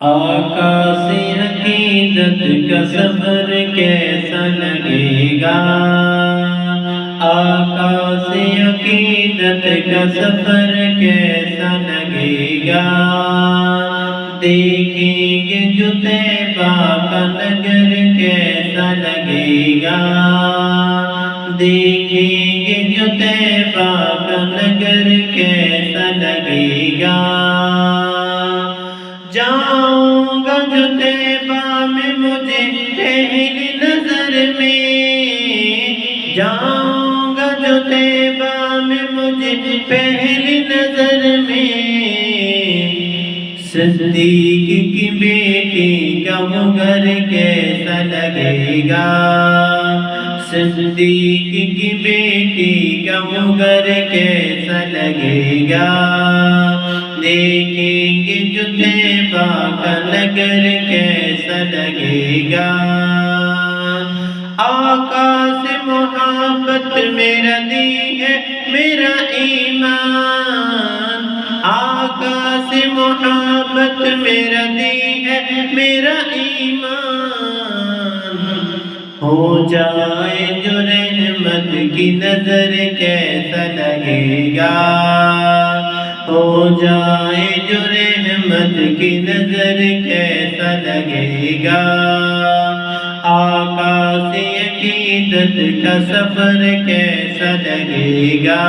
آقا سے عقیدت کا سفر کیسا لگے گا؟ آقا سے عقیدت کا سفر کیسا لگے گا؟ دیکھیں گے جو طیبہ کا نگر کیسا لگے گا؟ دیکھیں گے جو طیبہ کا نگر کیسا لگے گا؟ جاؤں گا جو طیبہ میں مجھے پہلی نظر میں، جاؤں گا جو طیبہ میں مجھے پہلی نظر میں، صدیق کی بیٹی کا وہ گھر کیسا لگے گا؟ صدیق کی بیٹی کا وہ گھر کیسا لگے گا؟ دیکھیں گے جو طیبہ کا نگر کیسا لگے گا؟ آقا سے محبت میرا دین ہے میرا ایمان، آقا سے محبت میرا دین ہے میرا ایمان، ہو جائے جو رحمت کی نظر کیسا لگے گا؟ ہو جائے جو رحمت کی نظر کیسا لگے گا؟ آقا سے عقیدت کا سفر کیسا لگے گا؟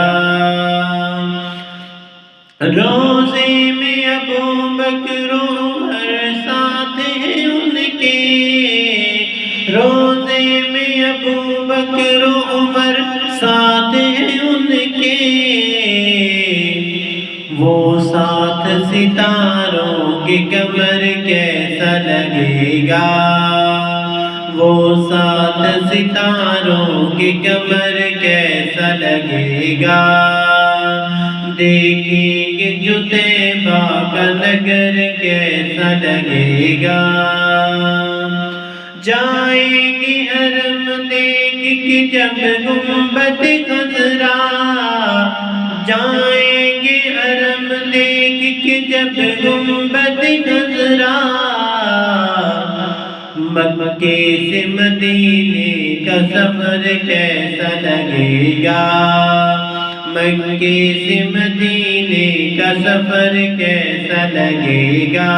روضے میں ابو بکر عمر ساتھ ہیں ان کے، روضے میں ابو بکر عمر ساتھ ہیں ان کے، وہ ساتھ ستاروں کے قمر کیسا لگے گا؟ وہ ساتھ ستاروں کے قمر کیسا لگے گا؟ دیکھیں گے جو طیبہ کا نگر کیسا لگے گا؟ جائیں گے حرم دیکھ کے جب گنبد خضرا، جائیں گے حرم دیکھ کے جب گنبد خضرا، مکے سے مدینے کا سفر کیسا لگے گا؟ مکے سے مدینے کا سفر کیسا لگے گا؟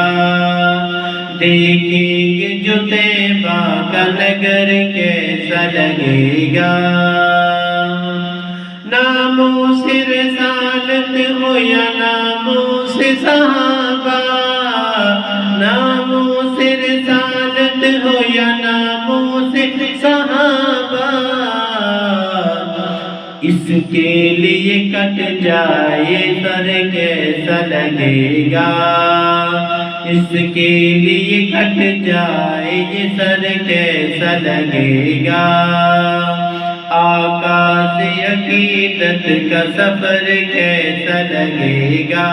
دیکھیں گے جو طیبہ کا نگر کیسا لگے گا؟ ناموس رسالت ہو یا ناموس صحابہ، ناموس رسالت ہو یا ناموس صحابہ، اس کے لیے کٹ جائے سر کیسا لگے گا؟ اس کے لیے کٹ جائے یہ سر کیسا لگے گا؟ آقا سے عقیدت کا سفر کیسا لگے گا؟